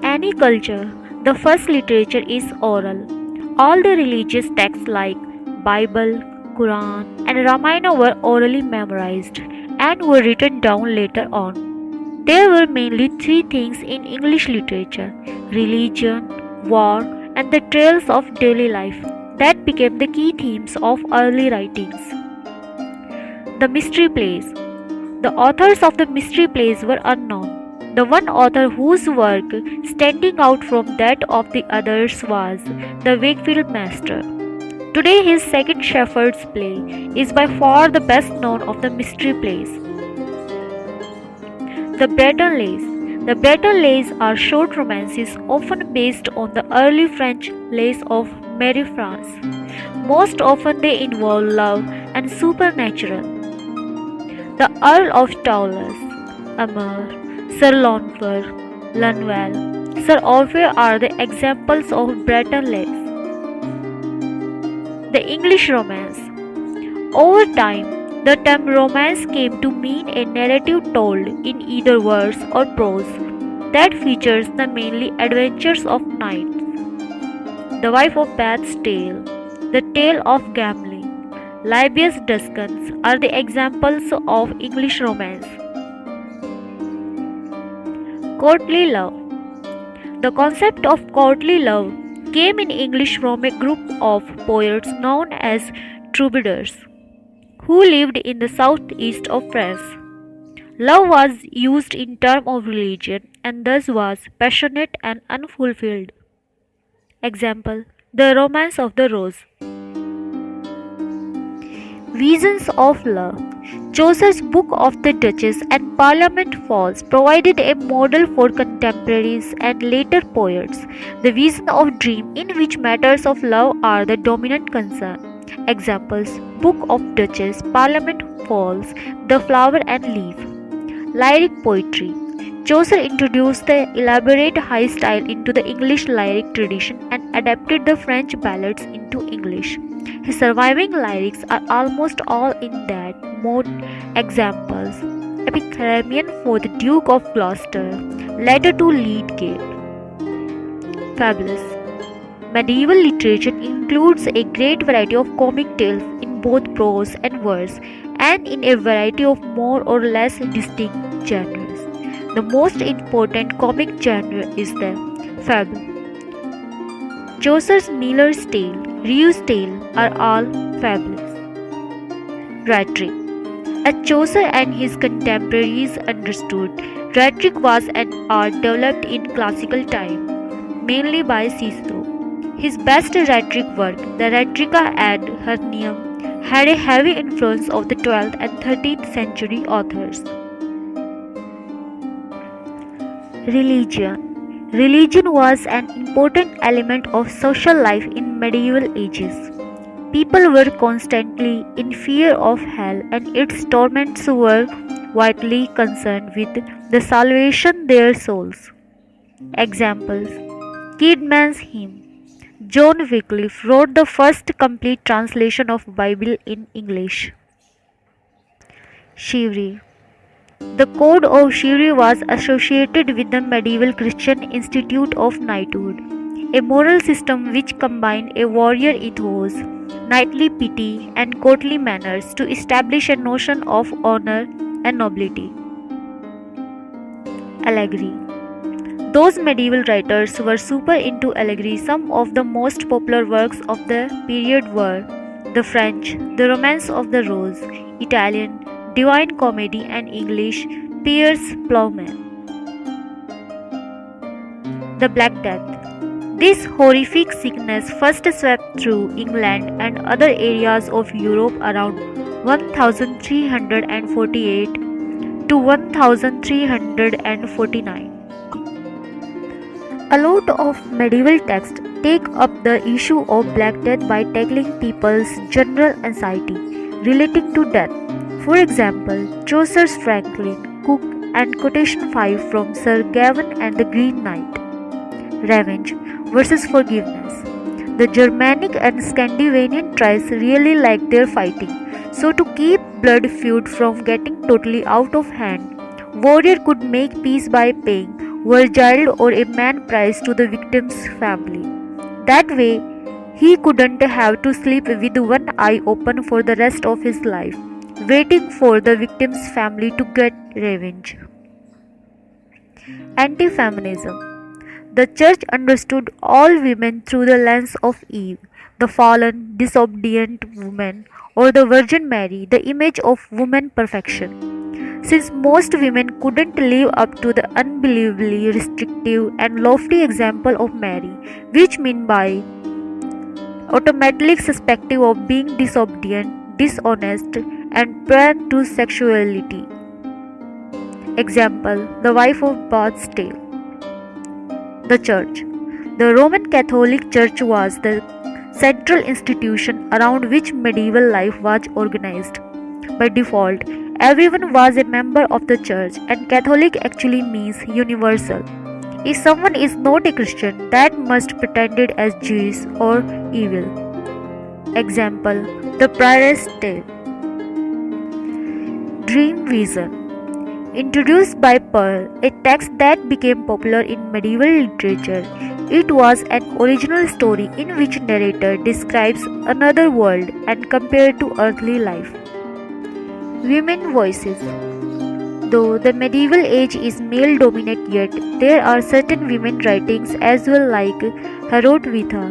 any culture, the first literature is oral. All the religious texts like Bible, Quran, and Ramayana were orally memorized and were written down later on. There were mainly three things in English literature: religion, war, and the trails of daily life that became the key themes of early writings. The mystery plays. The authors of the mystery plays were unknown. The one author whose work, standing out from that of the others, was the Wakefield Master. Today, his Second Shepherd's play is by far the best known of the mystery plays. The Breton Lays. The Breton Lays are short romances often based on the early French lays of Marie France. Most often they involve love and supernatural. The Earl of Toulouse, Amour, Sir Launfal, Lanwell, Sir Orpheus are the examples of Breton Lays. The English Romance. Over time, the term romance came to mean a narrative told in either verse or prose that features the mainly adventures of knights. The Wife of Bath's Tale, The Tale of Gamley, Libya's Duskans are the examples of English romance. Courtly love. The concept of courtly love came in English from a group of poets known as troubadours, who lived in the southeast of France. Love was used in terms of religion and thus was passionate and unfulfilled. Example: The Romance of the Rose. Visions of Love. Chaucer's Book of the Duchess and Parliament Falls provided a model for contemporaries and later poets. The vision of dream in which matters of love are the dominant concern. Examples: Book of Duchess, Parliament Falls, The Flower and Leaf. Lyric poetry. Chaucer introduced the elaborate high style into the English lyric tradition and adapted the French ballads into English. His surviving lyrics are almost all in that mode. Examples: Epicuremon for the Duke of Gloucester, Letter to Lydgate. Fabulous. Medieval literature includes a great variety of comic tales in both prose and verse, and in a variety of more or less distinct genres. The most important comic genre is the fable. Chaucer's Miller's Tale, Riou's Tale are all fabulous. Rhetoric. As Chaucer and his contemporaries understood, rhetoric was an art developed in classical time, mainly by Cicero. His best rhetoric work, the Rhetorica ad Hernium, had a heavy influence of the 12th and 13th century authors. Religion. Religion was an important element of social life in medieval ages. People were constantly in fear of hell, and its torments were vitally concerned with the salvation of their souls. Examples: Kidman's Hymn. John Wycliffe wrote the first complete translation of Bible in English. Chivalry. The code of chivalry was associated with the medieval Christian institute of knighthood, a moral system which combined a warrior ethos, knightly pity, and courtly manners to establish a notion of honor and nobility. Allegory. Those medieval writers were super into allegory. Some of the most popular works of the period were the French, The Romance of the Rose, Italian, Divine Comedy, and English, Piers Plowman. The Black Death. This horrific sickness first swept through England and other areas of Europe around 1348 to 1349. A lot of medieval texts take up the issue of Black Death by tackling people's general anxiety relating to death. For example, Chaucer's Franklin, Cook, and Quotation 5 from Sir Gawain and the Green Knight. Revenge versus forgiveness. The Germanic and Scandinavian tribes really liked their fighting, so to keep blood feud from getting totally out of hand, warrior could make peace by paying were jailed or a man prized to the victim's family. That way, he couldn't have to sleep with one eye open for the rest of his life, waiting for the victim's family to get revenge. Anti-Feminism. The church understood all women through the lens of Eve, the fallen, disobedient woman, or the Virgin Mary, the image of woman perfection. Since most women couldn't live up to the unbelievably restrictive and lofty example of Mary, which mean by automatically suspected of being disobedient, dishonest, and prone to sexuality. Example: the wife of Bath's tale. The Church. The Roman Catholic Church was the central institution around which medieval life was organized. By default, everyone was a member of the Church, and Catholic actually means universal. If someone is not a Christian, that must pretended as Jewish or evil. Example: the Prioress Tale. Dream Vision. Introduced by Pearl, a text that became popular in medieval literature, it was an original story in which narrator describes another world and compared to earthly life. Women voices. Though the medieval age is male-dominated, yet there are certain women writings as well, like Herodwitha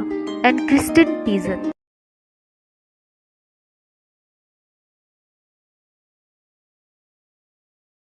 and Christine Tison.